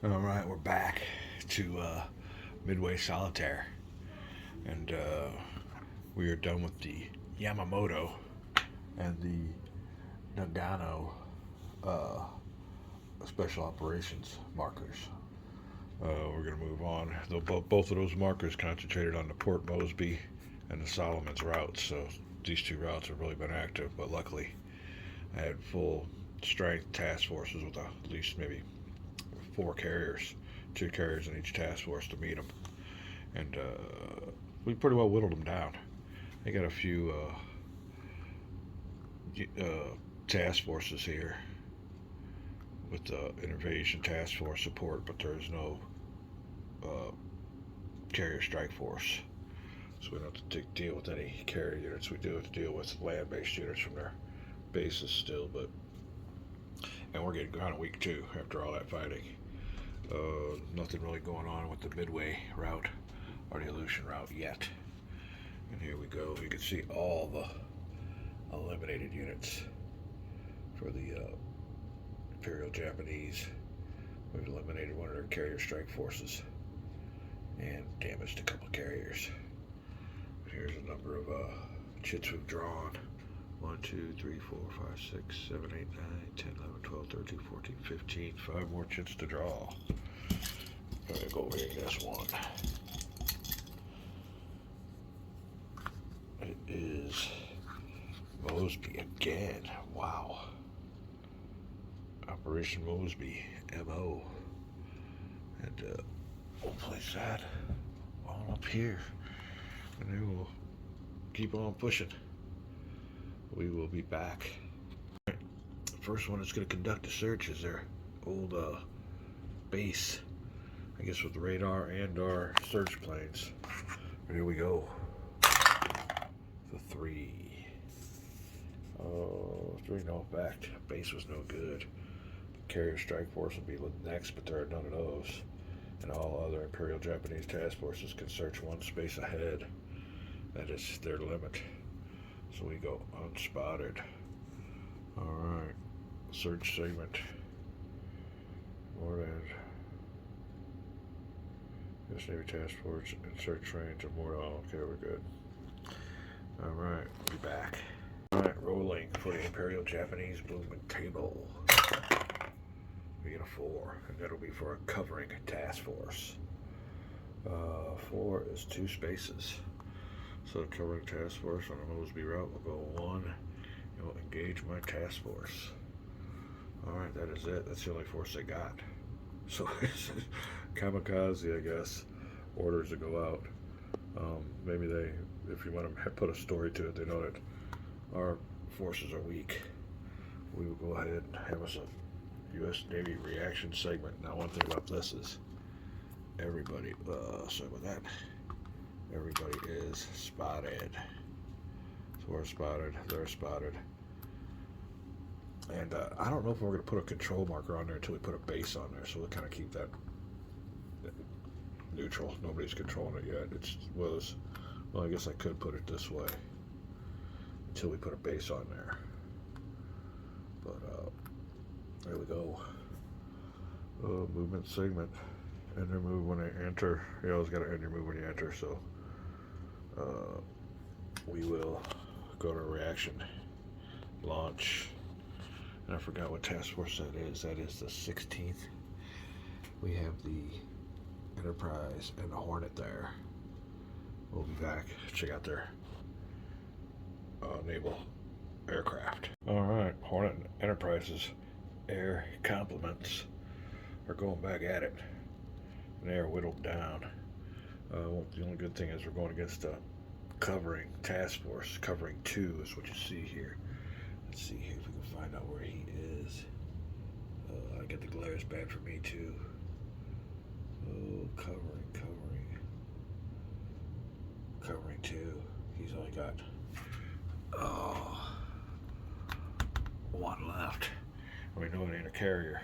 All right, we're back to Midway Solitaire, and we are done with the Yamamoto and the Nagano uh, special operations markers. We're going to move on. Both of those markers concentrated on the Port Mosby and the Solomons routes, so these two routes have really been active, but luckily I had full strength task forces with at least maybe 4 carriers, 2 carriers in each task force to meet them, and we pretty well whittled them down. They got a few task forces here with the invasion task force support, but there's no uh, carrier strike force, so we don't have to deal with any carrier units. We do have to deal with land-based units from their bases still, and we're getting kind of weak too after all that fighting. Nothing really going on with the Midway route or the Aleutian route yet. And here we go. You can see all the eliminated units for the Imperial Japanese. We've eliminated one of their carrier strike forces and damaged a couple carriers. But here's a number of chits we've drawn. 1, 2, 3, 4, 5, 6, 7, 8, 9, 10, 11, 12, 13, 14, 15. 5 more chits to draw. I'm going to go over here and guess one. It is Mosby again. Wow. Operation Mosby, MO. And we'll place that all up here. And then we'll keep on pushing. We will be back. The first one that's going to conduct a search is their old base, I guess, with radar and our search planes. Here we go. The 3. Oh, 3 no effect. Base was no good. The carrier strike force will be next, but there are none of those. And all other Imperial Japanese task forces can search one space ahead. That is their limit. So we go unspotted. Alright. Search segment. More than this Navy task force and search range of more. Oh, okay, we're good. Alright, we'll be back. Alright, rolling for the Imperial Japanese movement table. We get a 4, and that'll be for a covering task force. 4 is 2 spaces. So the covering task force on the Mosby route will go 1 and will engage my task force. Alright, that is it. That's the only force they got. So it's kamikaze, I guess, orders to go out. Maybe they, if you want to put a story to it, they know that our forces are weak. We will go ahead and have us a U.S. Navy reaction segment. Now, one thing about this is everybody, sorry about that, everybody is spotted. So we're spotted, they're spotted. And I don't know if we're going to put a control marker on there until we put a base on there, so we'll kind of keep that neutral. Nobody's controlling it yet. Well, I guess I could put it this way until we put a base on there. But there we go. Movement segment. Enter move when I enter. You always got to enter move when you enter, so we will go to reaction. Launch. And I forgot what task force that is. That is the 16th. We have the Enterprise and the Hornet there. We'll be back. Check out their naval aircraft. Alright, Hornet and Enterprise's air complements are going back at it. And they are whittled down. Well, the only good thing is we're going against a covering task force. Covering 2 is what you see here. Let's see here if we can find out where he is. I get the glare is bad for me too. Oh, covering 2. He's only got 1 left. We know it ain't a carrier,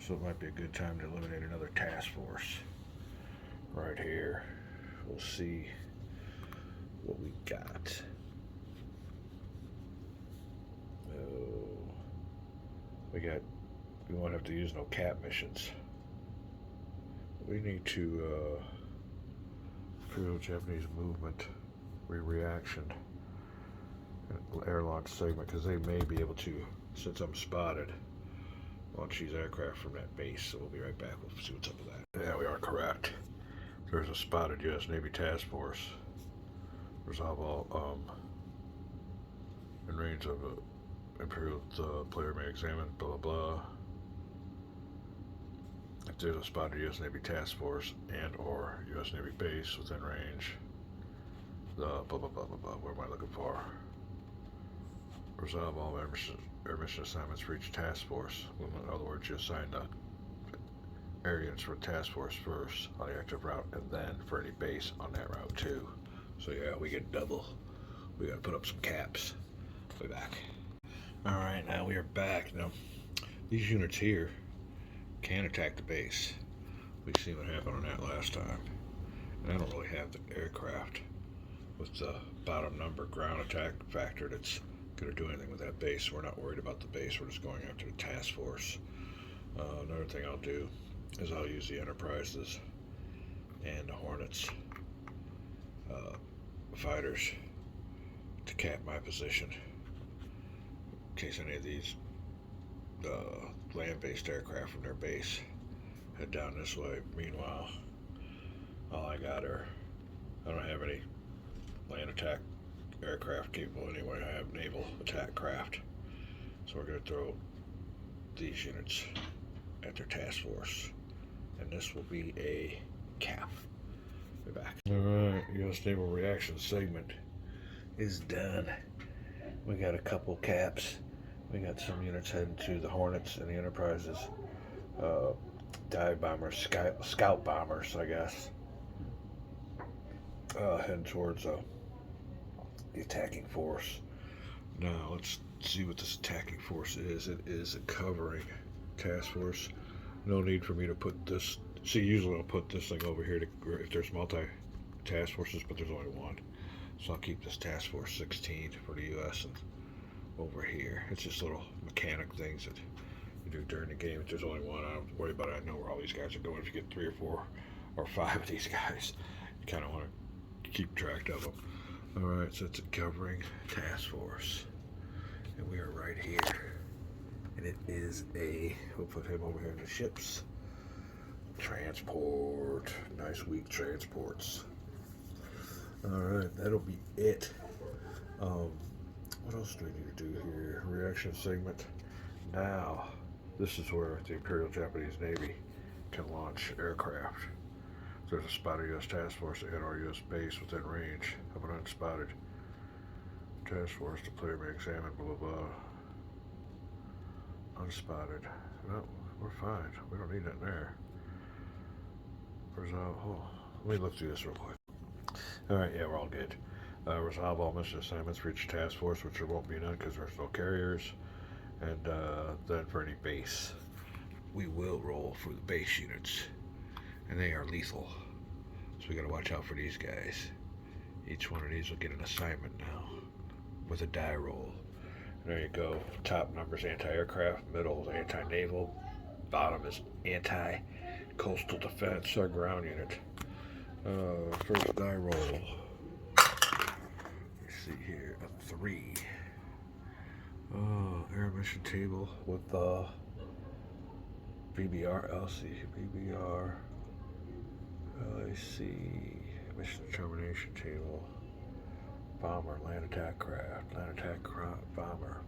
so it might be a good time to eliminate another task force. Right here, we'll see what we got. We won't have to use no cap missions. we need to Imperial Japanese movement reaction air launch segment, because they may be able to, since I'm spotted, launch these aircraft from that base. So we'll be right back. We'll see what's up with that. Yeah, we are correct. There's a spotted U.S. Navy task force. Resolve all in range of Imperial player may examine, blah blah blah. If there's a spotted U.S. Navy task force and or U.S. Navy base within range, the blah blah blah blah blah. What am I looking for? Resolve all air mission assignments for each task force. In other words, you assign the air units for task force first on the active route, and then for any base on that route too. So yeah, we get double. We gotta put up some caps. Way back. All right, now we are back. Now, these units here can attack the base. We've seen what happened on that last time. And I don't really have the aircraft with the bottom number ground attack factor that's going to do anything with that base. We're not worried about the base. We're just going after the task force. Another thing I'll do is I'll use the Enterprises and the Hornets fighters to cap my position in case any of these land-based aircraft from their base head down this way. Meanwhile, all I got are, I don't have any land attack aircraft capable anyway. I have naval attack craft. So we're going to throw these units at their task force. And this will be a cap. We're back. Alright, U.S. Naval Reaction segment is done. We got a couple caps. We got some units heading to the Hornets and the Enterprises. Dive bombers, scout bombers, I guess. Heading towards the attacking force. Now, let's see what this attacking force is. It is a covering task force. No need for me to put this. See, usually I'll put this thing over here to, if there's multi-task forces, but there's only one. So I'll keep this task force 16 for the U.S. and over here. It's just little mechanic things that you do during the game. If there's only one, I don't worry about it. I know where all these guys are going. If you get 3 or 4 or 5 of these guys, you kind of want to keep track of them. Alright, so it's a covering task force. And we are right here. And it is a, we'll put him over here in the ships. Transport. Nice weak transports. Alright, that'll be it. What else do we need to do here? Reaction segment. Now, this is where the Imperial Japanese Navy can launch aircraft. There's a spotted U.S. task force at our U.S. base within range of an unspotted task force. The player may examine, blah, blah, blah. Unspotted. No, we're fine. We don't need that there. Resolve. Oh, let me look through this real quick. Alright, yeah, we're all good. Resolve all mission assignments for each task force, which there won't be none because there's no carriers. And then for any base, we will roll for the base units. And they are lethal. So we gotta watch out for these guys. Each one of these will get an assignment now with a die roll. And there you go. Top number's anti-aircraft, middle is anti-naval, bottom is anti-coastal defense, our ground unit. First die roll. Let's see here, a 3. Oh, air mission table with the BBR, LC, BBR, LAC, mission determination table, bomber, land attack craft, bomber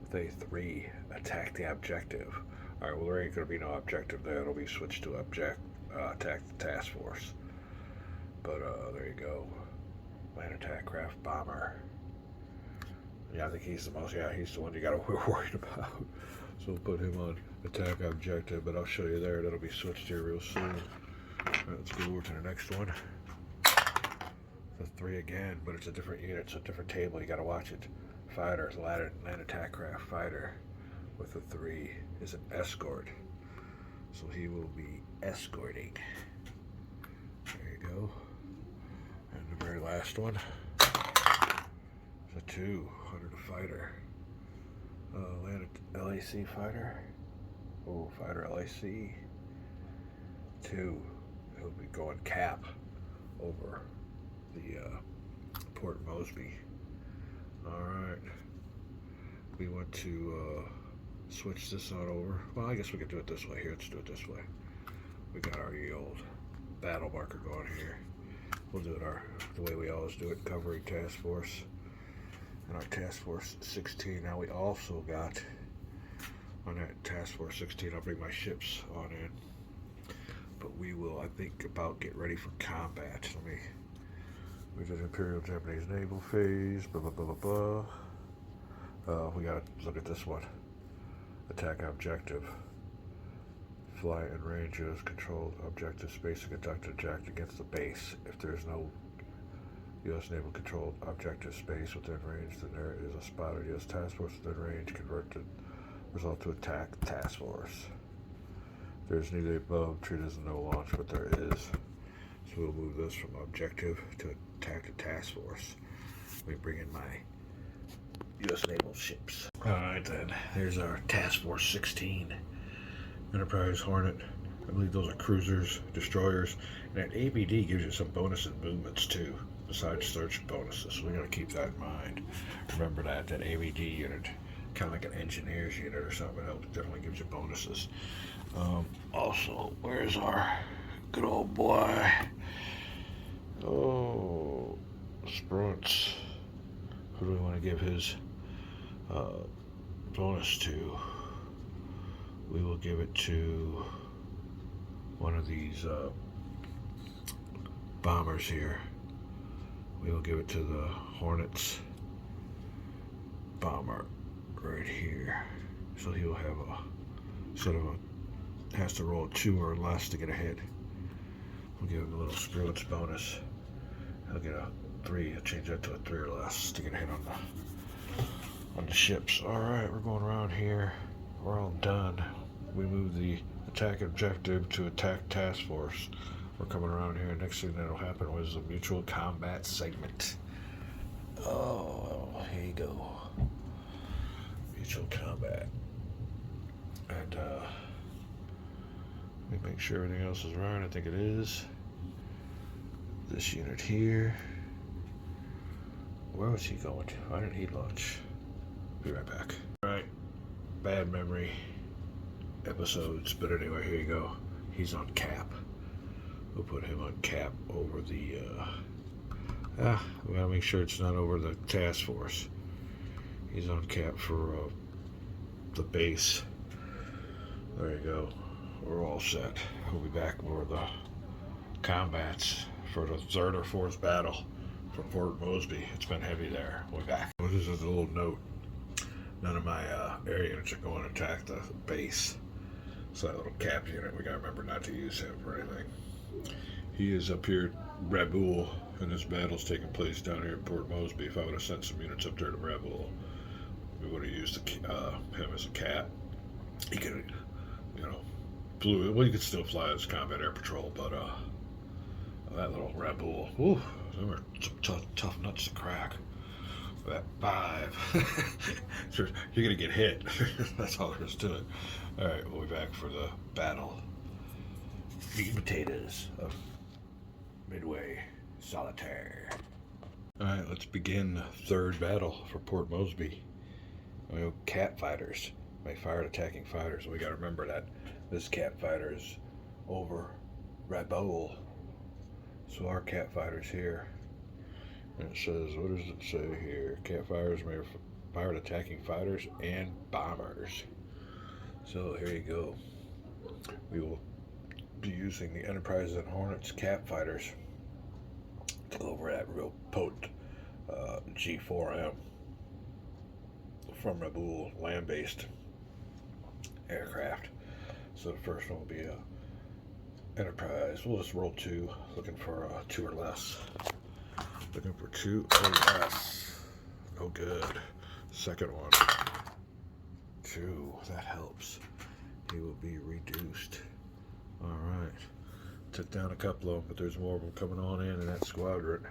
with a 3, attack the objective. Alright, well there ain't going to be no objective there, it'll be switched to attack the task force. But there you go, land attack craft, bomber. Yeah, I think he's the most, he's the one you gotta be worried about. So we'll put him on attack objective, but I'll show you there. That'll be switched here real soon. Right, let's go over to the next one. The 3 again, but it's a different unit, it's a different table. You gotta watch it. Fighter, land attack craft fighter with a 3 is an escort. So he will be escorting. There you go. And the very last one. A 2 under the fighter. LAC fighter. Oh, fighter LAC. 2, he'll be going cap over the Port Mosby. Alright. We want to switch this on over. Well, I guess we could do it this way. Here, let's do it this way. We got our old battle marker going here. We'll do it the way we always do it, covering task force. And our task force 16. Now we also got on that task force 16, I'll bring my ships on in. But we will, I think, about get ready for combat. We did Imperial Japanese Naval Phase, blah, blah, blah, blah, blah. We gotta look at this one. Attack objective. Fly in ranges, controlled objective space and conduct attack against the base. If there's no U.S. Naval controlled objective space within range, then there is a spotted U.S. task force within range. Convert the result to attack task force. There's neither above, treated as a no launch, but there is. So we'll move this from objective to attack the task force. Let me bring in my U.S. Naval ships. Alright then, there's our task force 16. Enterprise Hornet. I believe those are cruisers, destroyers, and that ABD gives you some bonus in movements too, besides search bonuses. So we gotta keep that in mind. Remember that ABD unit, kind of like an engineer's unit or something else, definitely gives you bonuses. Also, where's our good old boy? Oh, Sprunts. Who do we want to give his bonus to? We will give it to one of these bombers here. We will give it to the Hornets bomber right here. So he will have has to roll a 2 or less to get a hit. We'll give him a little Sprunts bonus. He'll get a 3. He'll change that to a 3 or less to get a hit on the ships. Alright, we're going around here. We're all done. We move the attack objective to attack task force. We're coming around here. Next thing that'll happen was a mutual combat segment. Oh, here you go. Mutual combat. And let me make sure everything else is right. I think it is. This unit here. Where was he going to? Why didn't he launch? Be right back. Alright. Bad memory episodes, but anyway, here you go. He's on cap. We'll put him on cap over the we gotta make sure it's not over the task force. He's on cap for the base. There you go. We're all set. We'll be back for the combats for the third or fourth battle for Fort Mosby. It's been heavy there. We'll be back. This is a little note. None of my air units are going to attack the base. So that little cap unit, we gotta remember not to use him for anything. He is up here at Raboul, and this battle's taking place down here at Port Mosby. If I would have sent some units up there to Raboul, we would have used him as a cap. He could, he could still fly as combat air patrol, but that little Raboul, whew, them are some tough nuts to crack. That 5. You're gonna get hit. That's all there is to it. Alright, we'll be back for the battle. Meat and potatoes of Midway Solitaire. Alright, let's begin the third battle for Port Mosby. We have cat fighters. They fired attacking fighters. We gotta remember that this cat fighter is over Raboul. So our cat fighters here. And it says, what does it say here? Cat fighters may have fired attacking fighters and bombers. So here you go. We will be using the Enterprise and Hornets cat fighters to go over that real potent G4M from Raboul land-based aircraft. So the first one will be Enterprise. We'll just roll 2, looking for 2 or less. Looking for 2 or less. Oh, good. Second one. 2. That helps. He will be reduced. Alright. Took down a couple of them, but there's more of them coming on in that squadron.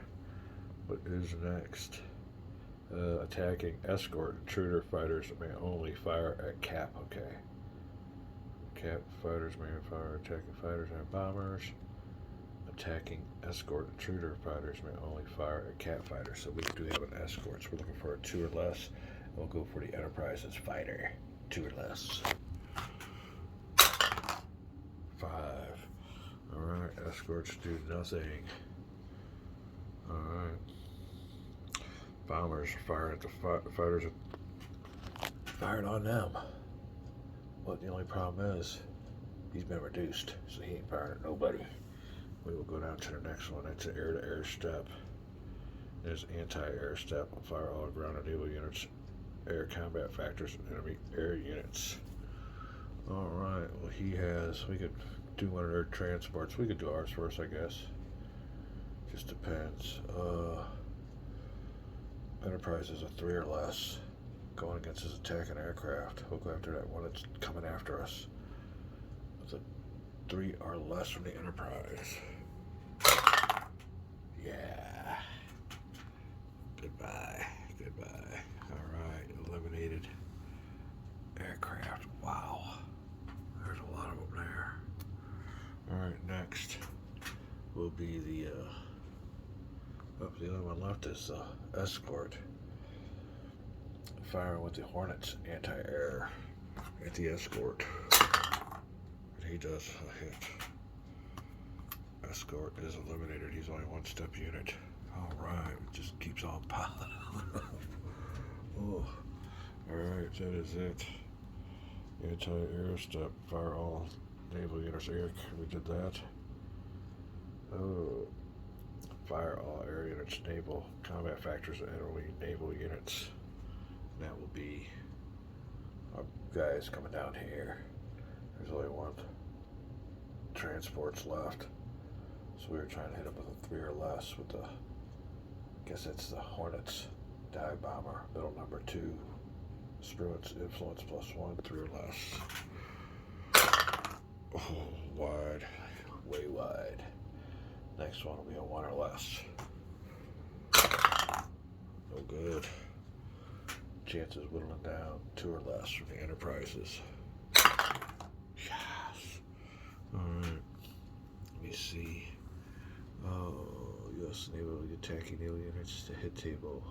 What is next? Attacking escort intruder fighters may only fire at cap. Okay. Cat fighters, marine fire, attacking fighters and bombers. Attacking escort intruder fighters may only fire at cat fighters. So we do have an escort. So we're looking for a 2 or less. And we'll go for the Enterprise's fighter. 2 or less. 5. Alright, escorts do nothing. Alright. Bombers fire at the fighters. Fired on them. But the only problem is, he's been reduced. So he ain't firing at nobody. We will go down to the next one. That's an air-to-air step. There's anti-air step. Will fire all ground and naval units, air combat factors, and enemy air units. Alright, well he has, we could do one of their transports. We could do ours first, I guess. Just depends. Enterprise is a 3 or less. Going against his attacking aircraft. We'll go after that one that's coming after us. It's a 3 or less from the Enterprise. Yeah. Goodbye. Goodbye. Alright, eliminated aircraft. Wow. There's a lot of them there. Alright, next will be the only one left is the escort. Firing with the Hornets anti-air at the escort. And he does a hit. Escort is eliminated. He's only 1-step unit. Alright, it just keeps on piling up. Oh. Alright, that is it. Anti-air step. Fire all naval units. Air. We did that. Oh. Fire all air units, naval combat factors, and enemy naval units. And that will be our guys coming down here. There's only 1 transports left. So we were trying to hit them with a 3 or less with the, I guess it's the Hornets dive bomber, middle number 2. Spruance influence +1, 3 or less. Oh, wide, way wide. Next one will be a 1 or less. No good. Chances whittling down 2 or less from the Enterprises. Yes. Alright. Let me see. Oh, U.S. naval attacking naval units to hit table.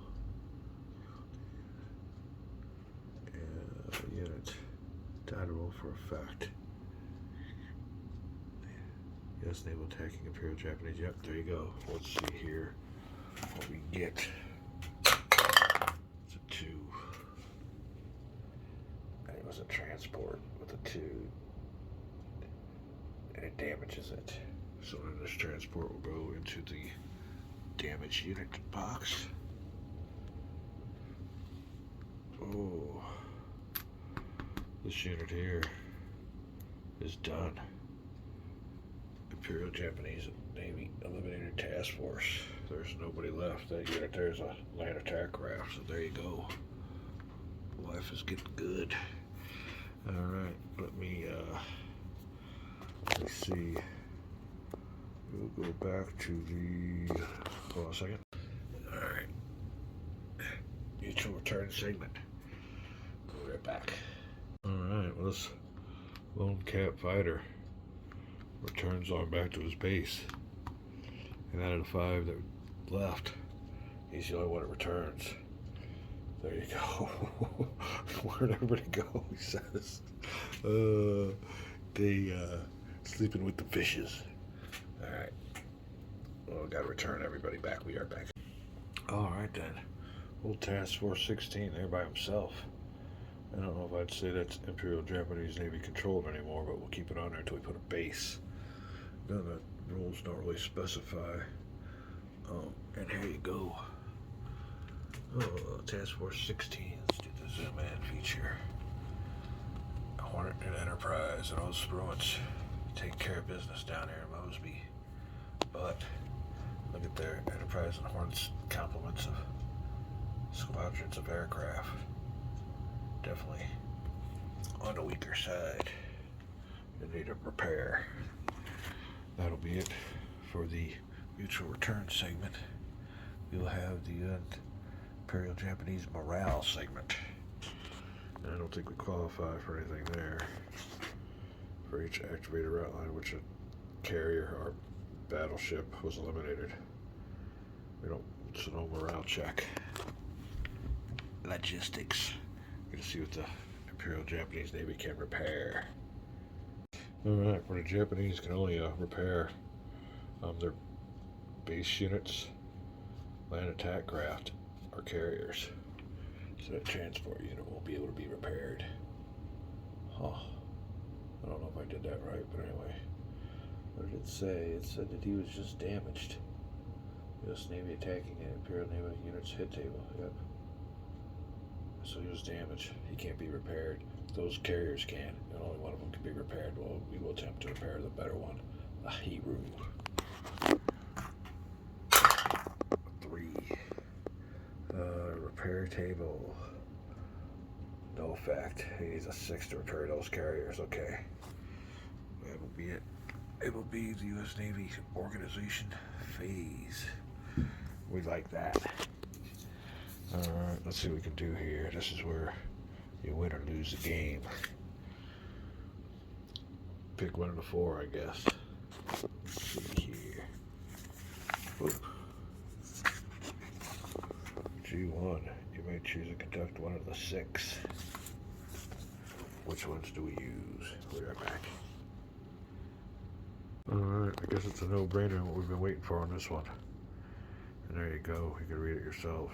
Unit. Data roll for effect. U.S. naval attacking Imperial Japanese. Yep, there you go. Let's see here what we get. It's a 2. And it was a transport with a 2. And it damages it. So then this transport will go into the damage unit box. Oh. This unit here is done. Imperial Japanese Navy eliminated task force. There's nobody left. That unit there's a land attack craft, so there you go. Life is getting good. Alright, let me see. We'll go back to the, hold on a second. Alright. Mutual return segment. Go right back. Alright, well this lone cat fighter returns on back to his base. And out of the 5 that left, he's the only one that returns. There you go. Where'd everybody go, he says. They sleeping with the fishes. Alright. Well, we gotta return everybody back. We are back. Alright then. Old Task Force 16 there by himself. I don't know if I'd say that's Imperial Japanese Navy controlled anymore, but we'll keep it on there until we put a base. None of the rules don't really specify. And here you go. Oh, Task Force 16. Let's do the zoom in feature. Hornet and Enterprise and those Spruance take care of business down here in Mosby. But look at their Enterprise and Hornets complements of squadrons of aircraft. Definitely on the weaker side. You need a repair. That'll be it for the mutual return segment. We'll have the Imperial Japanese morale segment. And I don't think we qualify for anything there. for each activated route line which a carrier or battleship was eliminated. It's no morale check. Logistics. Gonna see what the Imperial Japanese Navy can repair. Alright, where the Japanese can only repair their base units, land attack craft, or carriers. So that transport unit won't be able to be repaired. Huh. I don't know if I did that right, but anyway. What did it say? It said that he was just damaged. U.S. Navy attacking an Imperial Navy unit's hit table. Yep. So he was damaged. He can't be repaired. Those carriers can, and only one of them can be repaired. Well, we will attempt to repair the better one, the Hiru. 3. Repair table. No effect. He needs a 6 to repair those carriers. Okay. That will be it. It will be the U.S. Navy organization phase. We like that. Alright, let's see what we can do here. This is where you win or lose the game. Pick one of the 4, I guess. Let's see here. Oop. G1. You may choose to conduct one of the 6. Which ones do we use? We'll be right back. Alright, I guess it's a no-brainer what we've been waiting for on this one. And there you go. You can read it yourself.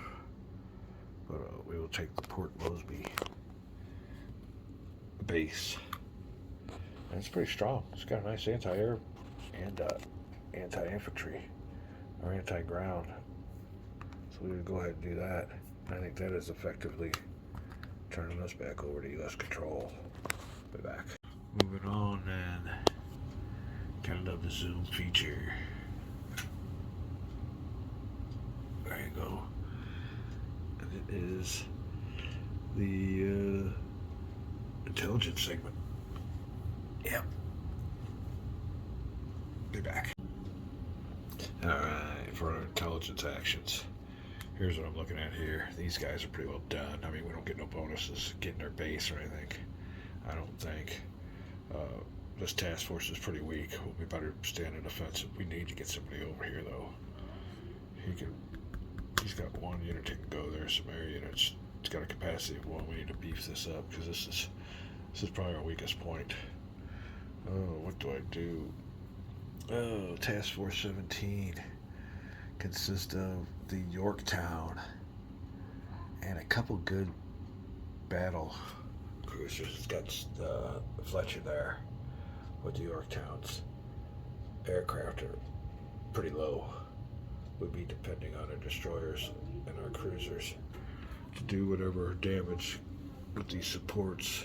But we will take the Port Mosby base. And it's pretty strong. It's got a nice anti-air and anti-infantry or anti-ground. So we would go ahead and do that. I think that is effectively turning us back over to U.S. control. Be back. Moving on, and kind of love the zoom feature. There you go. And it is the intelligence segment. Yep. Be back. Alright, for our intelligence actions. Here's what I'm looking at here. These guys are pretty well done. I mean, we don't get no bonuses getting their base or anything. I don't think. This task force is pretty weak. We'll be better stand in offensive. We need to get somebody over here, though. He's got 1 unit that can go there, some air units. It's got a capacity of 1. We need to beef this up because this is probably our weakest point. Oh, what do I do? Oh, Task Force 17 consists of the Yorktown and a couple good battle cruisers. It's got Fletcher there, with the Yorktown's aircraft are pretty low. Would be depending on our destroyers and our cruisers to do whatever damage with these supports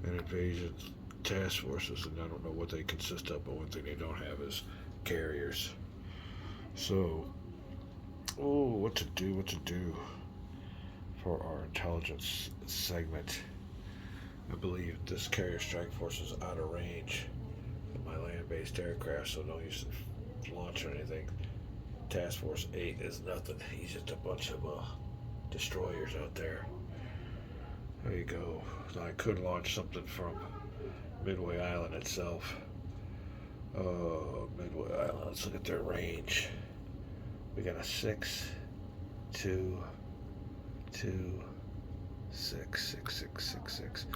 and invasion task forces, and I don't know what they consist of, but one thing they don't have is carriers. So, what to do for our intelligence segment. I believe this carrier strike force is out of range of my land-based aircraft, so no use in launch or anything. Task Force 8 is nothing. He's just a bunch of destroyers out there. There you go. Now I could launch something from Midway Island itself. Midway Island. Let's look at their range. We got a 6, 2, 2, 6, 6, 6, 6, 6.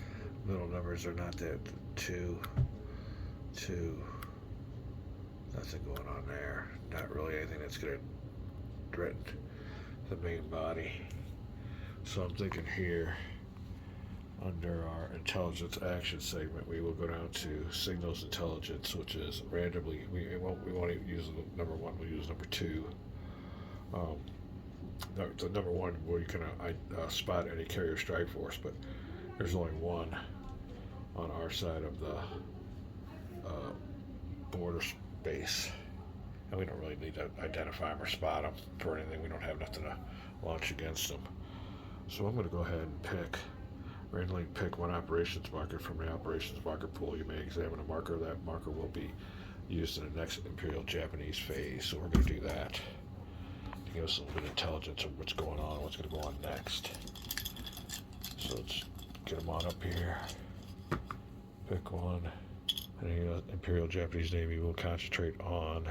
Middle numbers are not that. 2, 2. Nothing going on there. Not really anything that's going to threaten the main body. So I'm thinking here, under our intelligence action segment, we will go down to signals intelligence, which is randomly. We won't even use number 1. We'll use number 2. The number 1 where you can spot any carrier strike force, but there's only 1 on our side of the border space, and we don't really need to identify them or spot them for anything. We don't have nothing to launch against them. So I'm going to go ahead and randomly pick 1 operations marker from the operations marker pool. You may examine a marker. That marker will be used in the next Imperial Japanese phase. So we're going to do that to give us a little bit of intelligence of what's going on, what's going to go on next. So let's get them on up here. Pick 1. And the Imperial Japanese Navy will concentrate on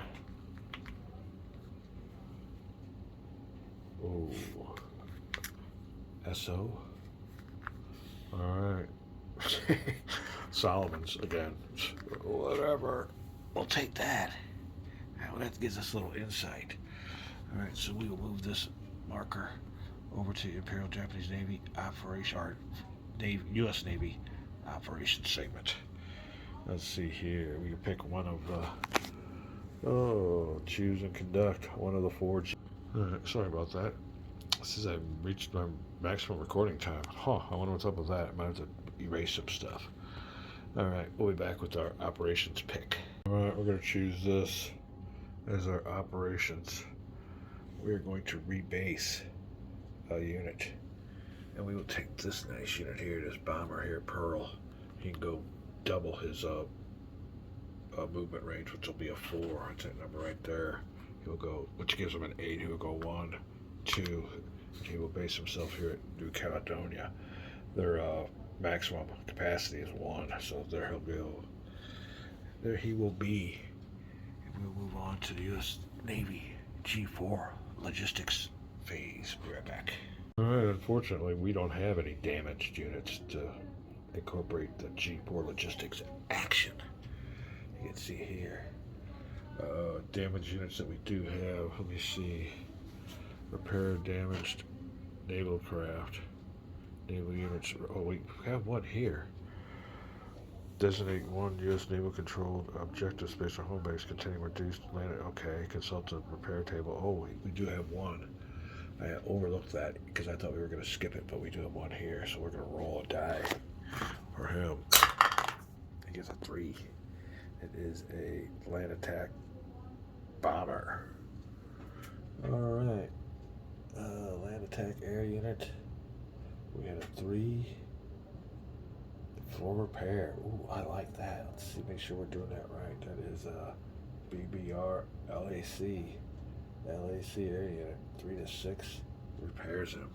SO. Alright. Solomon's again. Whatever. We'll take that. Well, that gives us a little insight. Alright, so we will move this marker over to the Imperial Japanese Navy operation, or U.S. Navy operations segment. Let's see here. We can pick one of the. Choose and conduct one of the 4 G. Alright, sorry about that. Since I've reached my maximum recording time. I wonder what's up with that. I might have to erase some stuff. Alright, we'll be back with our operations pick. Alright, we're going to choose this as our operations. We're going to rebase a unit. And we will take this nice unit here, this bomber here, Pearl. He can go double his movement range, which will be a 4. That's that number right there. He'll go, which gives him an 8. He'll go 1, 2, and he will base himself here at New Caledonia. Their maximum capacity is 1, so there he'll go. There he will be. And we'll move on to the U.S. Navy G4 logistics phase. Be right back. Alright, unfortunately, we don't have any damaged units to incorporate the G4 logistics action. You can see here. Damaged units that we do have. Let me see. Repair damaged naval craft. Naval units. Oh, we have one here. Designate one U.S. naval controlled objective space or home base containing reduced land. Okay, consult the repair table. Oh, we do have one. I overlooked that because I thought we were going to skip it, but we do have one here, so we're going to roll a die for him. He gets a 3. It is a land attack bomber. Alright. Land attack air unit. We had a 3. For repair. Ooh, I like that. Let's see, make sure we're doing that right. That is BBR LAC. LAC air unit. 3 to 6 repairs him.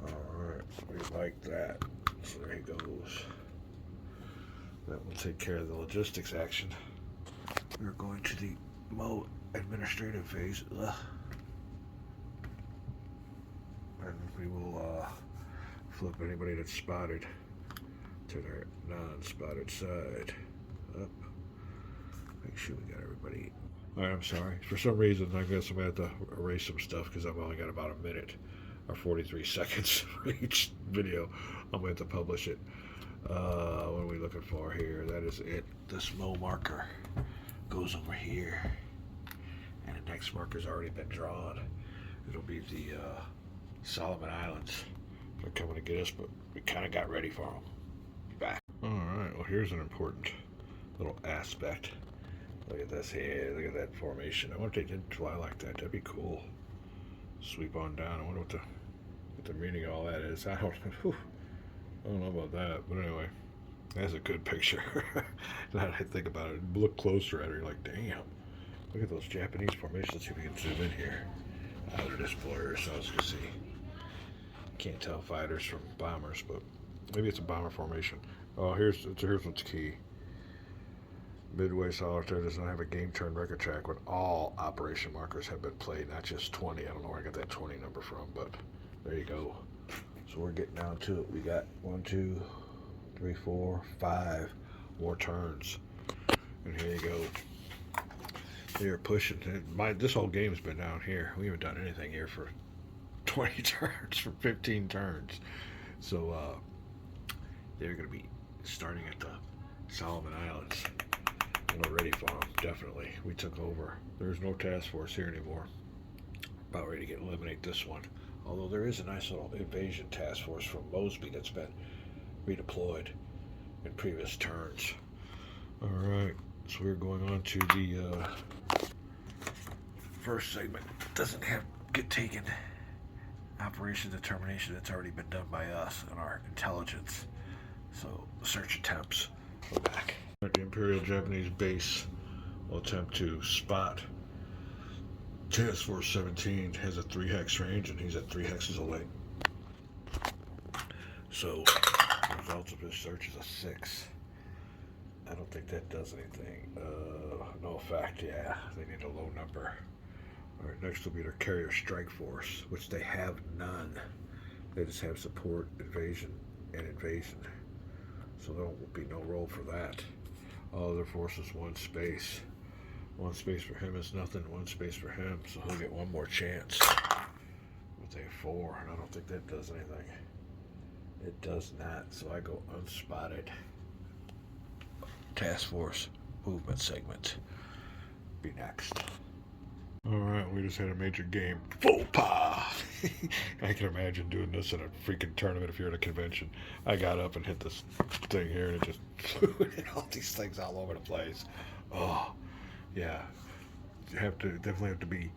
Alright, we like that. So there he goes. That will take care of the logistics action. We're going to the administrative phase. And we will flip anybody that's spotted to their non-spotted side. Up. Make sure we got everybody. Alright, I'm sorry. For some reason, I guess I'm going to have to erase some stuff because I've only got about a minute or 43 seconds for each video. I'm going to have to publish it. What are we looking for here? That is it. This low marker goes over here. And the next marker's already been drawn. It'll be the Solomon Islands. They're coming to get us, but we kind of got ready for them. Back. Alright, well here's an important little aspect. Look at this here. Look at that formation. I wonder if they did fly like that. That'd be cool. Sweep on down. I wonder what the meaning of all that is. I don't know about that, but anyway, that's a good picture. Now that I think about it, look closer at it, you're like, damn. Look at those Japanese formations. Let's see if we can zoom in here. They're just blurs, so let's just see. Can't tell fighters from bombers, but maybe it's a bomber formation. Oh, here's what's key. Midway Solitaire does not have a game turn record track when all operation markers have been played, not just 20. I don't know where I got that 20 number from, but there you go. So we're getting down to it. We got 1, 2, 3, 4, 5 more turns. And here you go. They're pushing. This whole game's been down here. We haven't done anything here for 20 turns, for 15 turns. So they're going to be starting at the Solomon Islands. And we're ready for them, definitely. We took over. There's no task force here anymore. About ready to eliminate this one. Although there is a nice little invasion task force from Mosby that's been redeployed in previous turns. Alright, so we're going on to the first segment. Doesn't have get taken. Operation determination that's already been done by us and our intelligence. So search attempts. We're back. The Imperial Japanese base will attempt to spot Task Force 17. Has a 3 hex range and he's at 3 hexes away. So the results of his search is a 6. I don't think that does anything. No effect, yeah. They need a low number. Alright, next will be their carrier strike force, which they have none. They just have support, invasion, and invasion. So there will be no roll for that. All other forces, one space. One space for him is nothing, one space for him, so he'll get one more chance. But they have 4, and I don't think that does anything. It does not, so I go unspotted. Task force movement segment. Be next. Alright, we just had a major game. Faux pas! I can imagine doing this in a freaking tournament if you're at a convention. I got up and hit this thing here and it just flew and all these things all over the place. Oh, yeah. You definitely have to be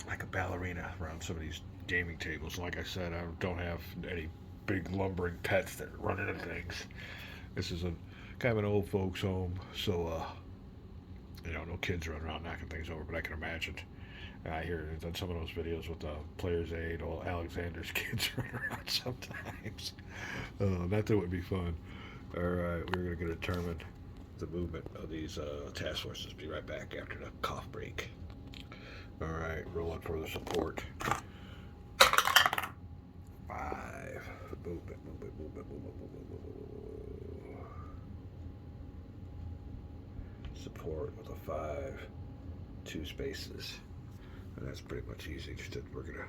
like a ballerina around some of these gaming tables. Like I said, I don't have any big lumbering pets that run into things. This is a kind of an old folks home, so no kids running around knocking things over, but I can imagine. I hear on some of those videos with the Player's Aid, old Alexander's kids running around sometimes. Not that it would be fun. Alright, we're going to determine the movement of these task forces. Be right back after the cough break. Alright, rolling for the support. 5. Movement. Support with a 5, 2 spaces. And that's pretty much easy. Just that we're gonna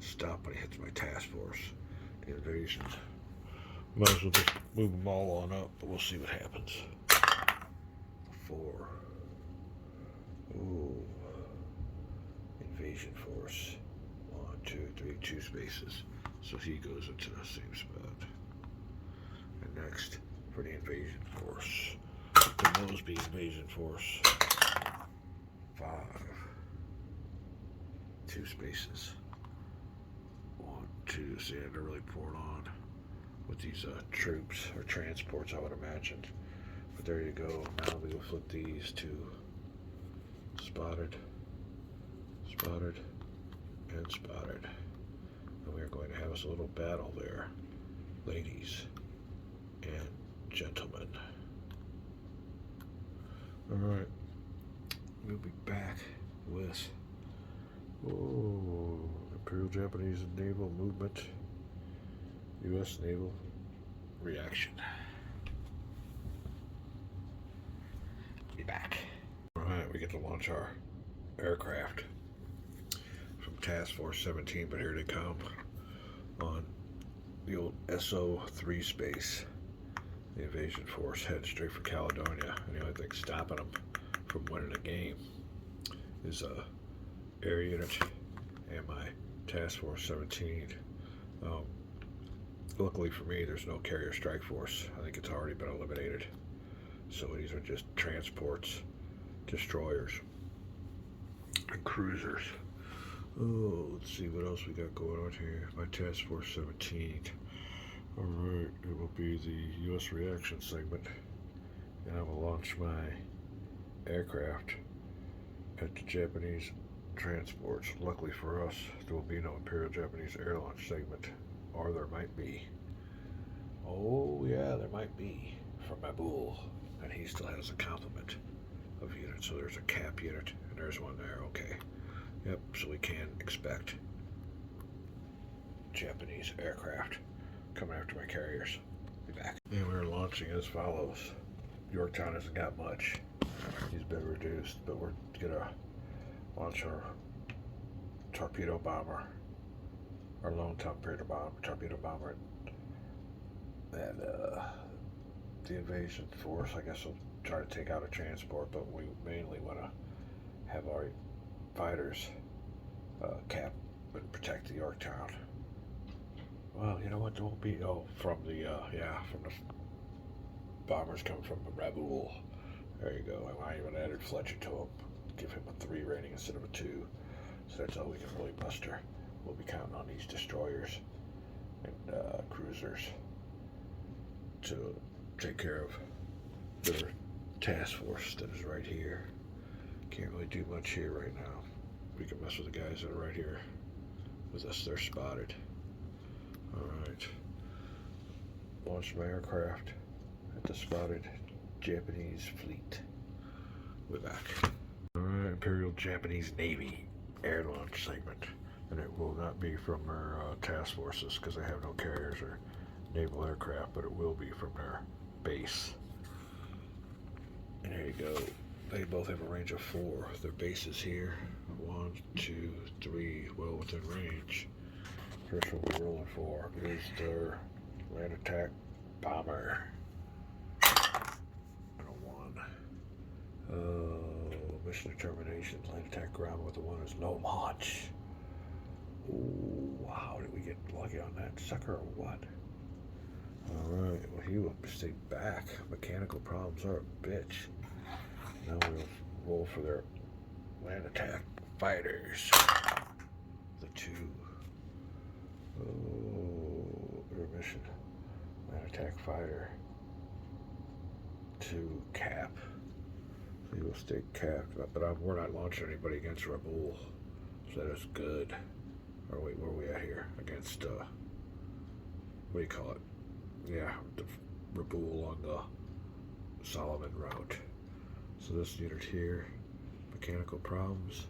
stop when he hits my task force. The invasion. Might as well just move them all on up, but we'll see what happens. 4. Ooh. Invasion force. 1, 2, 3, 2 spaces. So he goes into the same spot. And next, for the invasion force. The Mosby invasion force. 5. 2 spaces. 1, 2. See, they're really pouring on with these troops or transports, I would imagine. But there you go. Now we will flip these to spotted, and spotted. And we are going to have us a little battle there, ladies and gentlemen. Alright, we'll be back with Imperial Japanese naval movement, U.S. naval reaction. Be back. Alright, we get to launch our aircraft from Task Force 17, but here they come on the old SO3 space. The invasion force heads straight for Caledonia, and the only thing stopping them from winning a game is a air unit and my Task Force 17. Luckily for me, there's no carrier strike force. I think it's already been eliminated. So these are just transports, destroyers, and cruisers. Oh, let's see what else we got going on here. My Task Force 17. Alright, it will be the U.S. reaction segment, and I will launch my aircraft at the Japanese transports. Luckily for us, there will be no Imperial Japanese air launch segment, or there might be. Oh yeah, there might be, from my bull, and he still has a complement of units, so there's a cap unit, and there's one there, okay. Yep, so we can expect Japanese aircraft coming after my carriers. Be back. And we're launching as follows. Yorktown hasn't got much. He's been reduced, but we're gonna launch our torpedo bomber, our lone torpedo bomber, and the invasion force. I guess we'll try to take out a transport, but we mainly want to have our fighters cap and protect the Yorktown. Well, you know what? There won't be from the bombers coming from Raboul. There you go. I even added Fletcher to him. Give him a 3 rating instead of a 2. So that's all we can really muster. We'll be counting on these destroyers and cruisers to take care of their task force that is right here. Can't really do much here right now. We can mess with the guys that are right here with us. They're spotted. Alright. Launch my aircraft at the spotted Japanese fleet. We're back. Alright, Imperial Japanese Navy air launch segment. And it will not be from their task forces because they have no carriers or naval aircraft, but it will be from their base. And there you go. They both have a range of 4. Their base is here. 1, 2, 3, well within range. First one we're rolling for is their land attack bomber. 1. Mission determination, land attack ground with the 1 is no launch. Ooh, wow, did we get lucky on that sucker or what? Alright, well he will stay back. Mechanical problems are a bitch. Now we'll roll for their land attack fighters. The 2. Oh, their mission. Land attack fighter. 2 cap. He will stay capped, but we're not launching anybody against Raboul, so that is good. Or wait, where are we at here? Against, what do you call it? Yeah, the Raboul along the Solomon route. So this unit here, mechanical problems.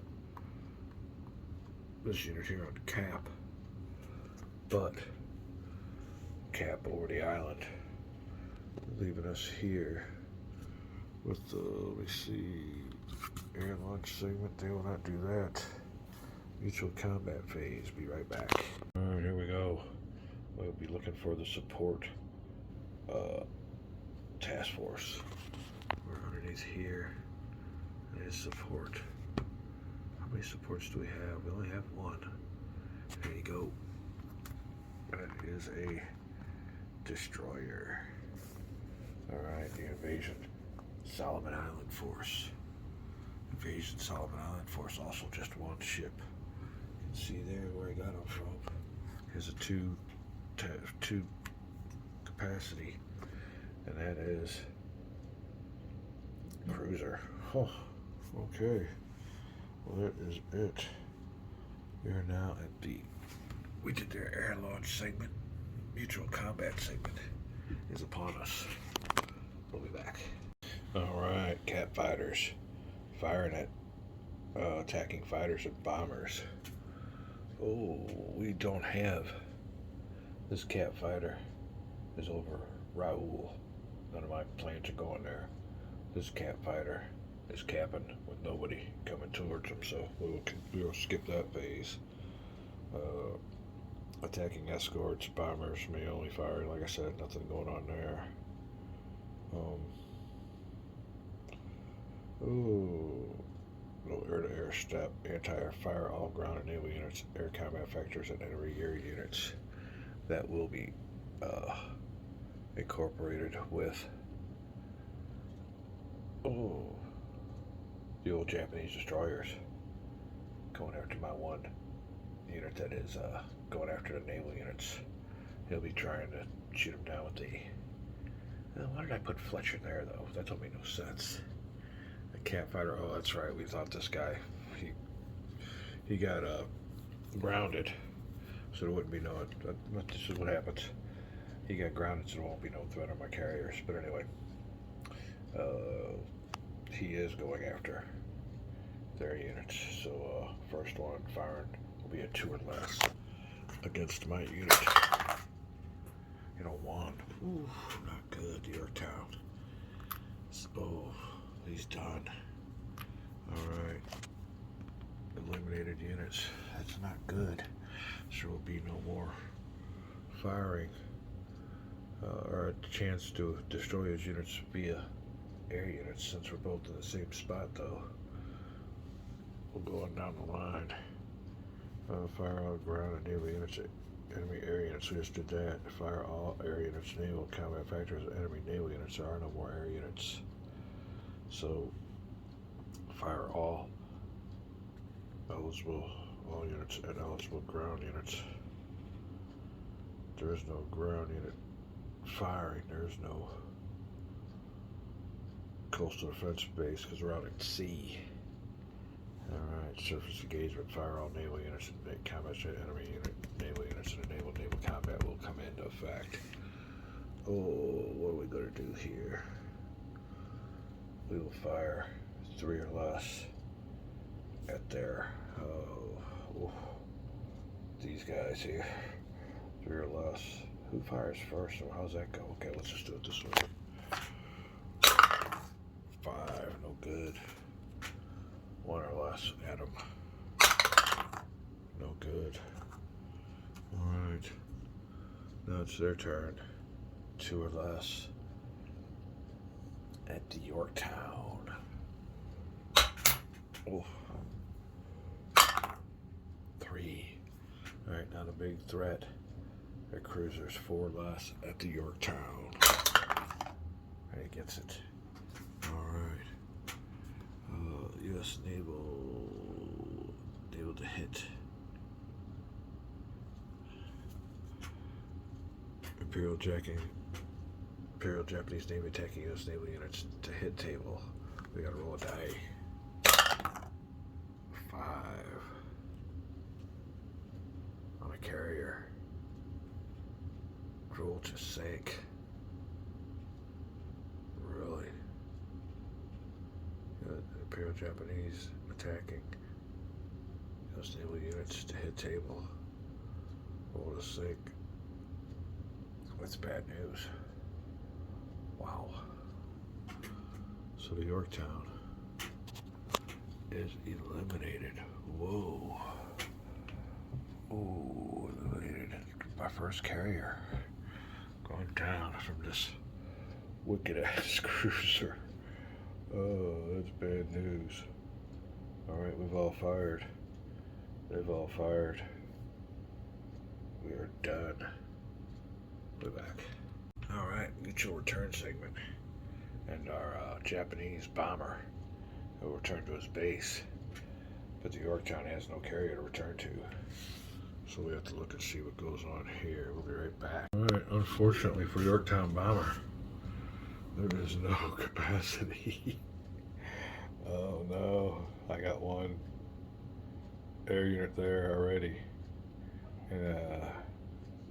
This unit here on cap, but cap over the island, leaving us here with the, let me see, air launch segment. They will not do that. Mutual combat phase. Be right back. Alright, here we go. We'll be looking for the support task force. We're underneath here. It is support. How many supports do we have? We only have 1. There you go. That is a destroyer. Alright, the invasion Solomon Island force. Invasion Solomon Island force, also just 1 ship. You can see there where I got them from. Here's a 2 capacity, and that is cruiser. Oh, okay. Well, that is it. We are now at we did their air launch segment. Mutual combat segment is upon us. We'll be back. Alright, cat fighters firing at attacking fighters and bombers. Oh, we don't have this cat fighter is over Raoul. None of my planes are going there. This cat fighter is capping with nobody coming towards them, so we'll skip that phase. Attacking escorts, bombers may only fire, like I said, nothing going on there. No air-to-air step, anti-air fire, all ground and naval units, air combat factors, and enemy air units. That will be incorporated with the old Japanese destroyers going after my 1 unit that is going after the naval units. He'll be trying to shoot them down with the... why did I put Fletcher there, though? That don't make no sense. The cat fighter, oh, that's right. We thought this guy, he got grounded, so there wouldn't be no... this is what happens. He got grounded, so there won't be no threat on my carriers. But anyway, he is going after their units. So first one firing will be a 2 or less against my unit. 1. Ooh, not good. Yorktown. Oh, he's done. Alright. Eliminated units. That's not good. There will be no more firing or a chance to destroy his units via air units, since we're both in the same spot, though. We'll go on down the line. Fire all ground and naval units, enemy air units. We just did that. Fire all air units, naval combat factors, enemy naval units. There are no more air units. So, fire all units and eligible ground units. There is no ground unit firing. There is no coastal defense base because we're out at sea. Alright, surface engagement, fire all naval units and combat enemy unit, naval units, and naval combat will come into effect. what are we going to do here? We will fire 3 or less at their, these guys here. 3 or less. Who fires first, or how's that go? Okay, let's just do it this way. 5, no good. 1 or less at them. No good. Alright. Now it's their turn. 2 or less at the Yorktown. Oh. 3. Alright, now the big threat. Their cruisers 4 or less at the Yorktown. Right, he gets it. Alright. U.S. Naval able to hit. Imperial Japanese Navy attacking U.S. naval units to hit table. We gotta roll a die. 5 on a carrier. Drool just sank. Really? Imperial Japanese attacking U.S. naval units to hit table. Roll to sink. That's bad news. Wow. So the Yorktown is eliminated. Whoa. Ooh, eliminated. My first carrier going down from this wicked ass cruiser. Oh, that's bad news. Alright, we've all fired. They've all fired. We are done. We're back. Alright, mutual return segment. And our Japanese bomber will return to his base. But the Yorktown has no carrier to return to. So we have to look and see what goes on here. We'll be right back. Alright, unfortunately for Yorktown bomber, there is no capacity. Oh no, I got one air unit there already. And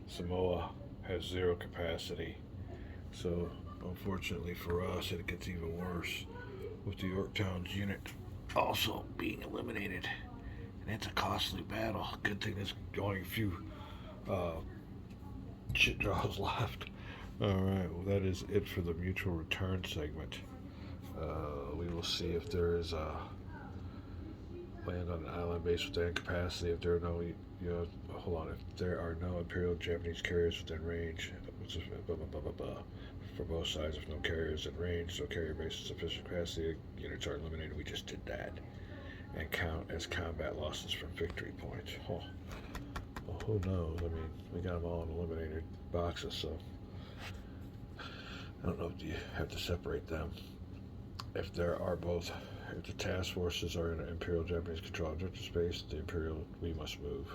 Samoa has 0 capacity. So unfortunately for us, it gets even worse with the Yorktown's unit also being eliminated. And it's a costly battle. Good thing there's only a few shit draws left. Alright, well that is it for the mutual return segment. We will see if there is a land on an island base within capacity. If there are no, if there are no Imperial Japanese carriers within range, for both sides, if no carriers in range, so carrier base is sufficient capacity, units are eliminated. We just did that. And count as combat losses from victory points. Oh, well, who knows? I mean, we got them all in eliminated boxes, so I don't know if you have to separate them. If there are both, if the task forces are in an Imperial Japanese controlled objective space, the Imperial, we must move.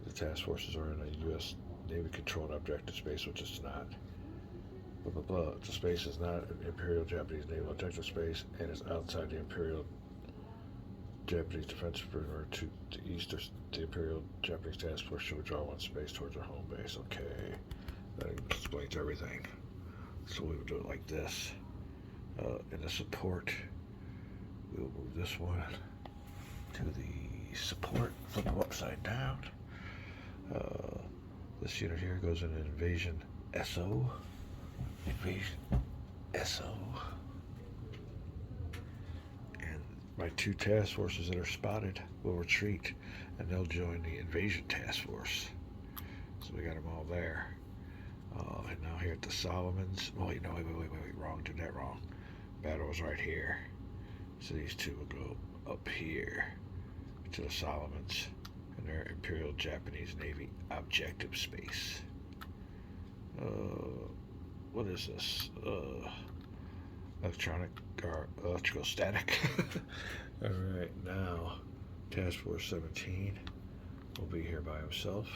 If the task forces are in a U.S. Navy controlled objective space, which it's not. Blah, blah, blah. If the space is not an Imperial Japanese naval objective space and is outside the Imperial Japanese defense perimeter to the east, the Imperial Japanese task force should withdraw 1 space towards our home base. Okay, that explains everything. So we would do it like this. In the support, we'll move this one to the support, flip them upside down. This unit here goes in an invasion SO. Invasion SO. And my 2 task forces that are spotted will retreat, and they'll join the invasion task force. So we got them all there. And now here at the Solomons. Oh, wait, wrong. Did that wrong. Battle was right here. So these 2 will go up here to the Solomons and their Imperial Japanese Navy objective space. What is this? Electrical static. Alright, now Task Force 17 will be here by himself.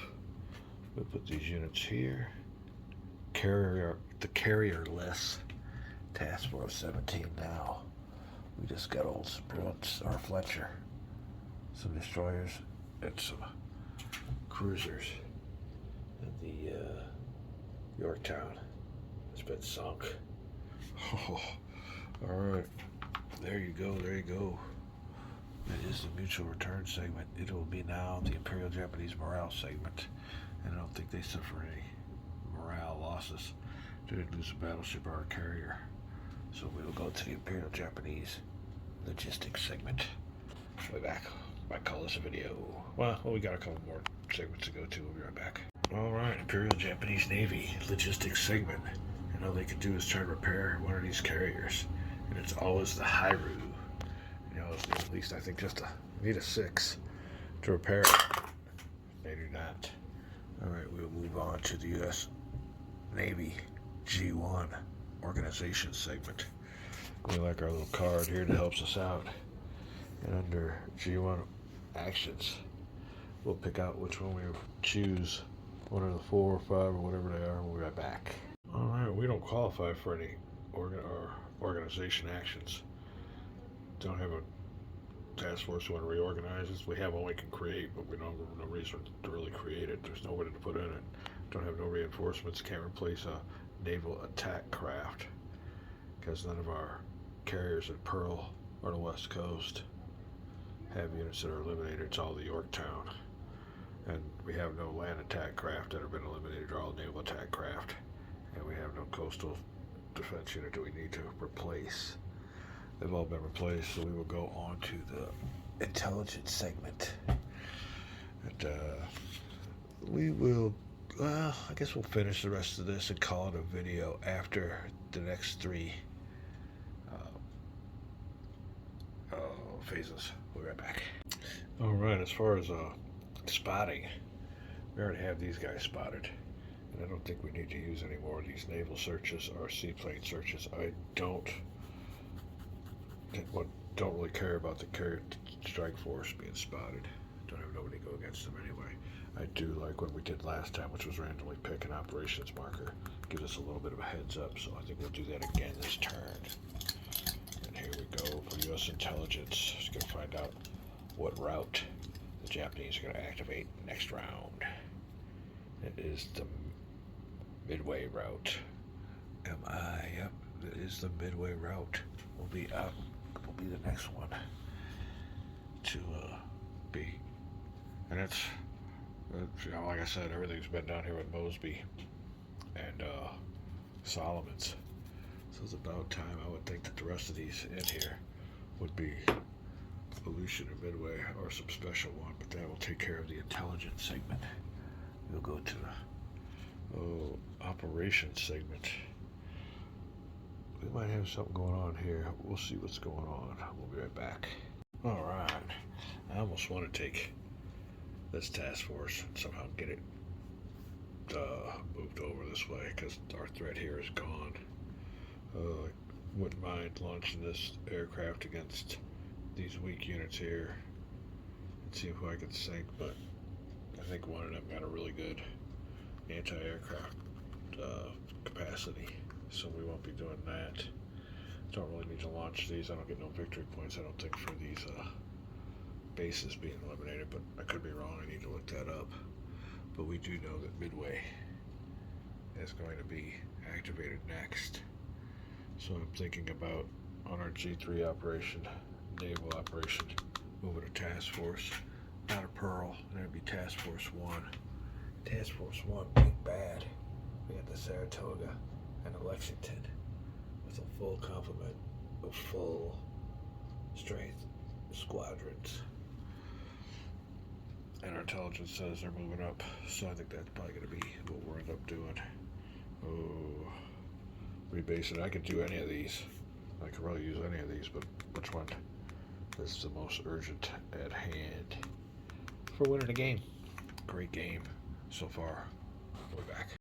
We'll put these units here. The carrier-less Task Force 17 now. We just got old Bruins or Fletcher. Some destroyers and some cruisers. And the Yorktown has been sunk. Oh, all right. There you go. There you go. It is the mutual return segment. It will be now the Imperial Japanese morale segment. And I don't think they suffer any morale losses. They didn't lose a battleship or a carrier. So we will go to the Imperial Japanese logistics segment. Way back. Might call this a video. Well, we got a couple more segments to go to. We'll be right back. Alright, Imperial Japanese Navy logistics segment. And all they can do is try to repair one of these carriers. And it's always the Hairu. You know, at least I think just need a 6 to repair it. They do not. Alright, we'll move on to the U.S. Navy G1 organization segment. We like our little card here that helps us out. And under G1 actions, we'll pick out which one we choose. One of the 4 or 5 or whatever they are, and we'll be right back. Alright, we don't qualify for any organization actions. Don't have a task force we want to reorganize us. We have one we can create, but we don't have no reason to really create it. There's nobody to put in it. Don't have no reinforcements. Can't replace a naval attack craft because none of our carriers at Pearl or the West Coast have units that are eliminated. It's all the Yorktown. And we have no land attack craft that have been eliminated. They're all naval attack craft. And we have no coastal defense unit that we need to replace. They've all been replaced, so we will go on to the intelligence segment. And we will, well, I guess we'll finish the rest of this and call it a video after the next 3 phases. We'll be right back. All right, as far as spotting, we already have these guys spotted. And I don't think we need to use any more of these naval searches or seaplane searches. I don't really care about the carrier strike force being spotted. Don't have nobody go against them anyway. I do like what we did last time, which was randomly pick an operations marker. Gives us a little bit of a heads up, so I think we'll do that again this turn. And here we go for U.S. intelligence. Just gonna find out what route the Japanese are gonna activate next round. It is the Midway route. Yep, it is the Midway route. Will be the next one to be. And it's you know, like I said, everything's been down here with Mosby and Solomon's. So it's about time. I would think that the rest of these in here would be Aleutian or Midway or some special one, but that will take care of the intelligence segment. We'll go to the operations segment. We might have something going on here. We'll see what's going on. We'll be right back. Alright. I almost want to take this task force and somehow get it moved over this way because our threat here is gone. I wouldn't mind launching this aircraft against these weak units here and see if I can sink, but I think one of them got a really good anti-aircraft capacity, so we won't be doing that. Don't really need to launch these. I don't get no victory points, I don't think, for these bases being eliminated, but I could be wrong. I need to look that up. But we do know that Midway is going to be activated next. So I'm thinking about on our G3 operation, naval operation, moving a task force out of Pearl. That'd be Task Force 1. Task Force 1 big bad. We got the Saratoga and the Lexington with a full complement of full strength squadrons. And our intelligence says they're moving up, so I think that's probably going to be what we'll end up doing. Oh, rebase it. I could do any of these. I could really use any of these, but which one is the most urgent at hand for winning a game? Great game so far. We'll be back.